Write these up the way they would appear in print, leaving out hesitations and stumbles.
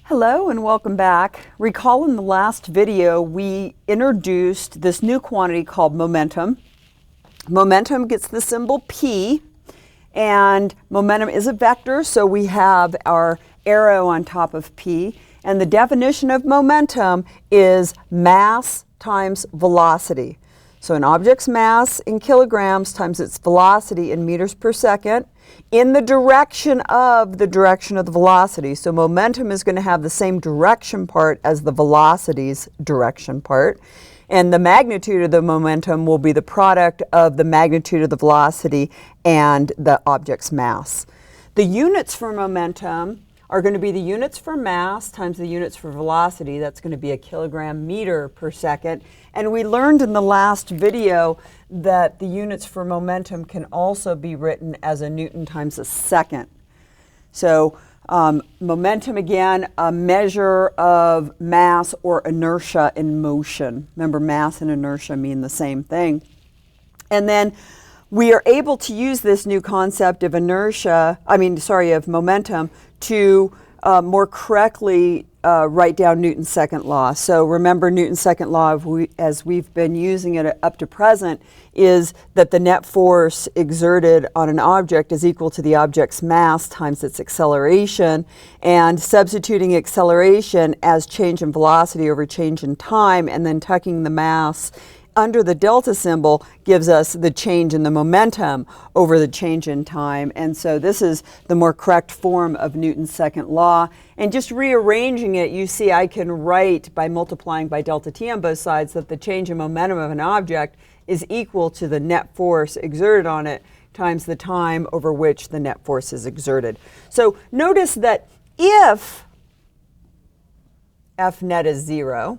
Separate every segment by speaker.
Speaker 1: Hello and welcome back. Recall in the last video we introduced this new quantity called momentum. Momentum gets the symbol P, and momentum is a vector, so we have our arrow on top of P. And the definition of momentum is mass times velocity. So an object's mass in kilograms times its velocity in meters per second in the direction of the velocity. So momentum is going to have the same direction part as the velocity's direction part. And the magnitude of the momentum will be the product of the magnitude of the velocity and the object's mass. The units for momentum are going to be the units for mass times the units for velocity. That's going to be a kilogram meter per second. And we learned in the last video that the units for momentum can also be written as a Newton times a second. So momentum, again, a measure of mass or inertia in motion. Remember, mass and inertia mean the same thing. And then we are able to use this new concept of of momentum to more correctly write down Newton's second law. So remember, Newton's second law, as we've been using it up to present, is that the net force exerted on an object is equal to the object's mass times its acceleration, and substituting acceleration as change in velocity over change in time, and then tucking the mass under the delta symbol gives us the change in the momentum over the change in time. And so this is the more correct form of Newton's second law. And just rearranging it, you see I can write by multiplying by delta t on both sides that the change in momentum of an object is equal to the net force exerted on it times the time over which the net force is exerted. So notice that if F net is 0,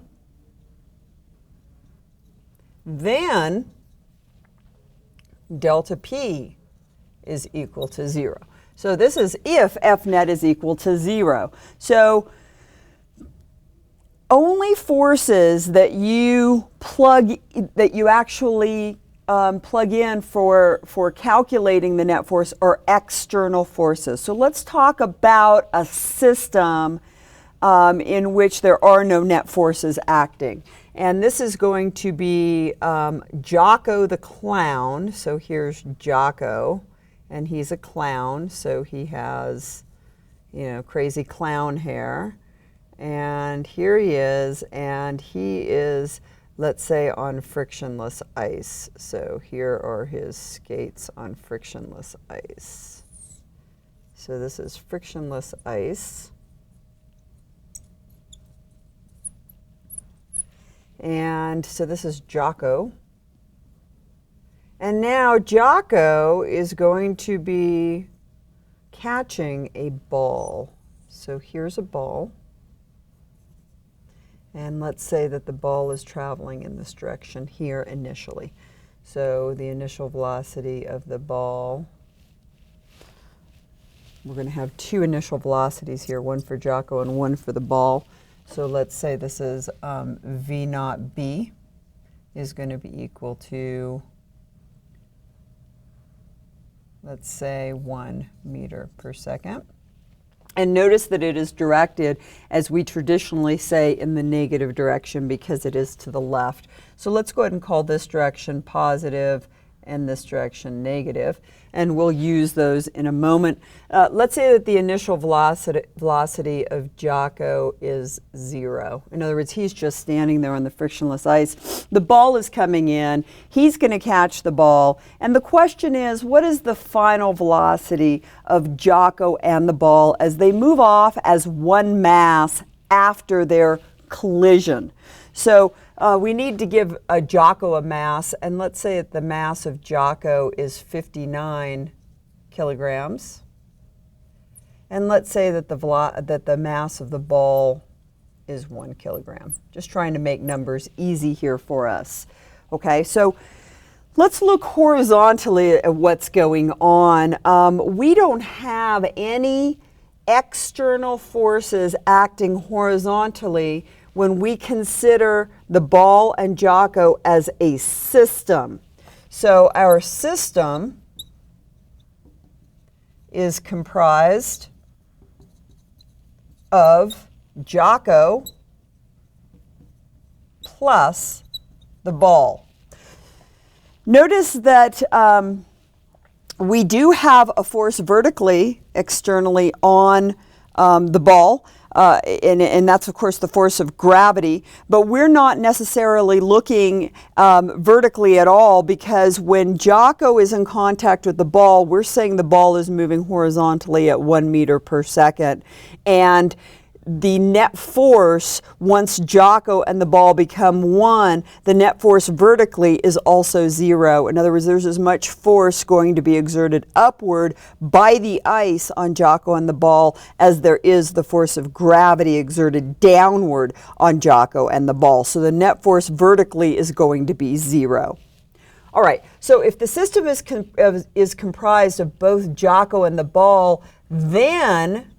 Speaker 1: then delta P is equal to 0. So this is if F net is equal to 0. So only forces that you actually plug in for calculating the net force are external forces. So let's talk about a system in which there are no net forces acting. And this is going to be Jocko the clown. So here's Jocko, and he's a clown. So he has, crazy clown hair. And here he is, and he is, let's say, on frictionless ice. So here are his skates on frictionless ice. So this is frictionless ice. And so this is Jocko. And now Jocko is going to be catching a ball. So here's a ball. And let's say that the ball is traveling in this direction here initially. So the initial velocity of the ball, we're going to have two initial velocities here, one for Jocko and one for the ball. So let's say this is V naught B is going to be equal to, let's say, 1 meter per second. And notice that it is directed, as we traditionally say, in the negative direction because it is to the left. So let's go ahead and call this direction positive and this direction negative. And we'll use those in a moment. Let's say that the initial velocity of Jocko is 0. In other words, he's just standing there on the frictionless ice. The ball is coming in. He's going to catch the ball. And the question is, what is the final velocity of Jocko and the ball as they move off as one mass after their collision? So we need to give a Jocko a mass, and let's say that the mass of Jocko is 59 kilograms. And let's say that the mass of the ball is 1 kilogram. Just trying to make numbers easy here for us. Okay, so let's look horizontally at what's going on. We don't have any external forces acting horizontally when we consider the ball and Jocko as a system. So our system is comprised of Jocko plus the ball. Notice that we do have a force vertically, externally on the ball, and that's of course the force of gravity, but we're not necessarily looking vertically at all, because when Jocko is in contact with the ball, we're saying the ball is moving horizontally at 1 meter per second, and the net force, once Jocko and the ball become one, the net force vertically is also zero. In other words, there's as much force going to be exerted upward by the ice on Jocko and the ball as there is the force of gravity exerted downward on Jocko and the ball. So the net force vertically is going to be zero. All right, so if the system is comprised of both Jocko and the ball, then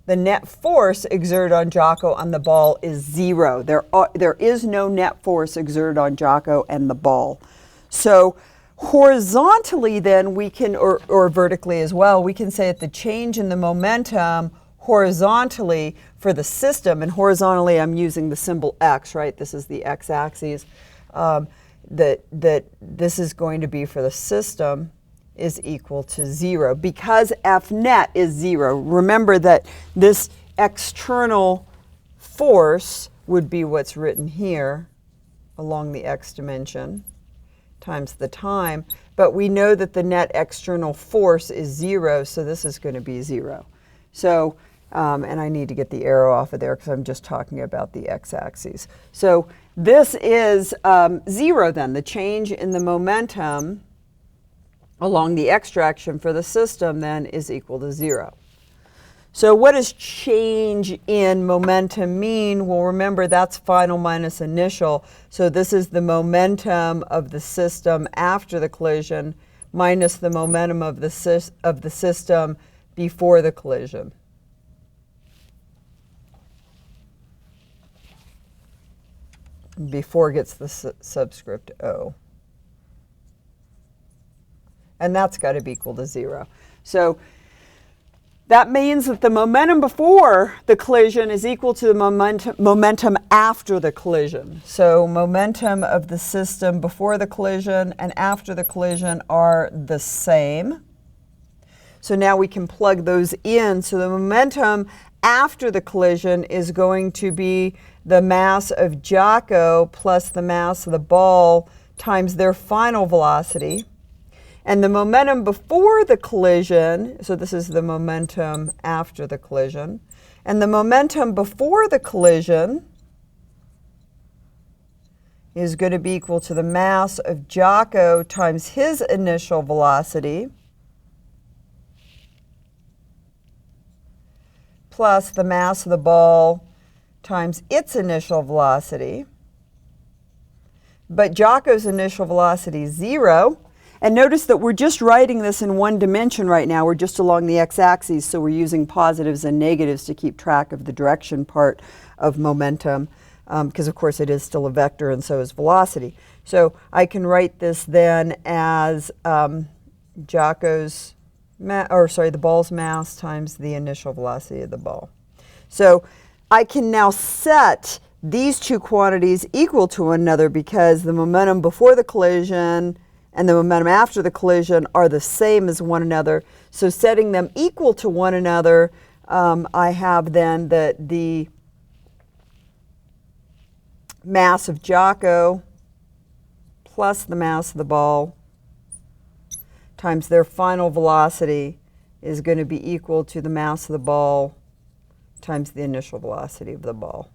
Speaker 1: the net force exerted on Jocko on the ball is zero. There is no net force exerted on Jocko and the ball. So horizontally then we can, or vertically as well, we can say that the change in the momentum horizontally for the system, and horizontally I'm using the symbol X, right? This is the x-axis, that this is going to be for the system is equal to zero, because F net is zero. Remember that this external force would be what's written here along the x dimension times the time, but we know that the net external force is zero, so this is going to be zero. So, and I need to get the arrow off of there because I'm just talking about the x-axis. So this is zero then. The change in the momentum along the x direction for the system then is equal to zero. So what does change in momentum mean? Well, remember that's final minus initial. So this is the momentum of the system after the collision minus the momentum of the system before the collision. Before it gets the subscript O. And that's got to be equal to zero. So that means that the momentum before the collision is equal to the momentum after the collision. So momentum of the system before the collision and after the collision are the same. So now we can plug those in. So the momentum after the collision is going to be the mass of Jocko plus the mass of the ball times their final velocity. And the momentum before the collision, so this is the momentum after the collision, and the momentum before the collision is going to be equal to the mass of Jocko times his initial velocity plus the mass of the ball times its initial velocity. But Jocko's initial velocity is zero. And notice that we're just writing this in one dimension right now. We're just along the x-axis, so we're using positives and negatives to keep track of the direction part of momentum, because of course it is still a vector and so is velocity. So I can write this then as the ball's mass times the initial velocity of the ball. So I can now set these two quantities equal to one another because the momentum before the collision and the momentum after the collision are the same as one another. So setting them equal to one another, I have then that the mass of Jocko plus the mass of the ball times their final velocity is going to be equal to the mass of the ball times the initial velocity of the ball.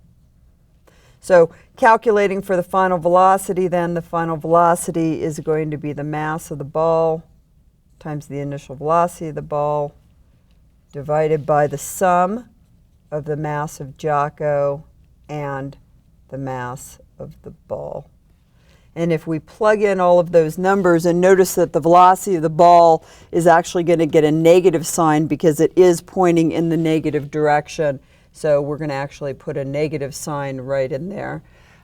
Speaker 1: So calculating for the final velocity, then the final velocity is going to be the mass of the ball times the initial velocity of the ball divided by the sum of the mass of Jocko and the mass of the ball. And if we plug in all of those numbers, and notice that the velocity of the ball is actually going to get a negative sign because it is pointing in the negative direction. So we're going to actually put a negative sign right in there.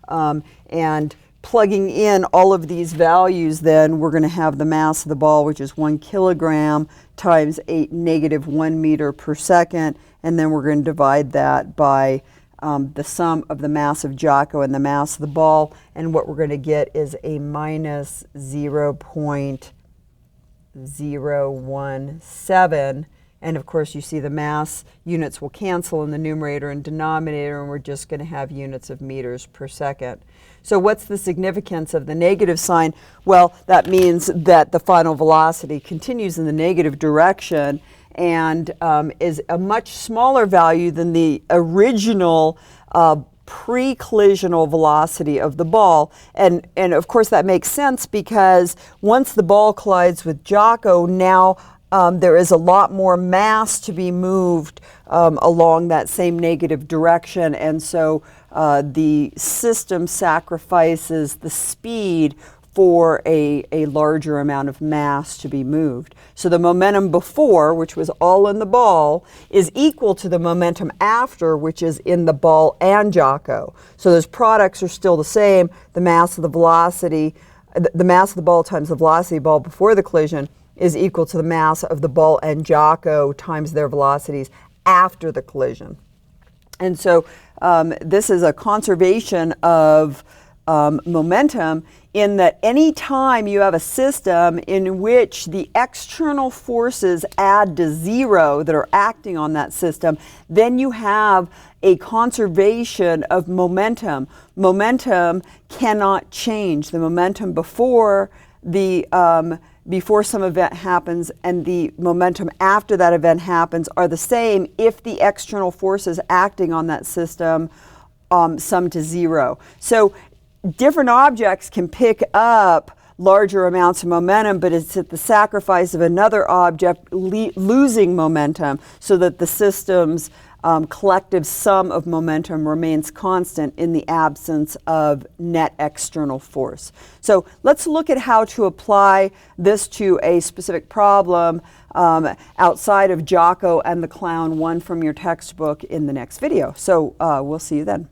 Speaker 1: And plugging in all of these values, then we're going to have the mass of the ball, which is 1 kilogram times -1 meter per second, and then we're going to divide that by the sum of the mass of Jocko and the mass of the ball, and what we're going to get is a minus 0.017. And of course, you see the mass units will cancel in the numerator and denominator, and we're just going to have units of meters per second. So what's the significance of the negative sign? Well, that means that the final velocity continues in the negative direction and is a much smaller value than the original pre-collisional velocity of the ball. And of course that makes sense, because once the ball collides with Jocko, now there is a lot more mass to be moved along that same negative direction, and so the system sacrifices the speed for a larger amount of mass to be moved. So the momentum before, which was all in the ball, is equal to the momentum after, which is in the ball and Jocko. So those products are still the same. The mass of the velocity, the mass of the ball times the velocity of the ball before the collision is equal to the mass of the ball and Jocko times their velocities after the collision. And so this is a conservation of momentum, in that any time you have a system in which the external forces add to zero that are acting on that system, then you have a conservation of momentum. Momentum cannot change. The momentum before some event happens and the momentum after that event happens are the same if the external forces acting on that system sum to zero. So different objects can pick up larger amounts of momentum, but it's at the sacrifice of another object losing momentum, so that the system's collective sum of momentum remains constant in the absence of net external force. So let's look at how to apply this to a specific problem outside of Jocko and the Clown, one from your textbook, in the next video. So we'll see you then.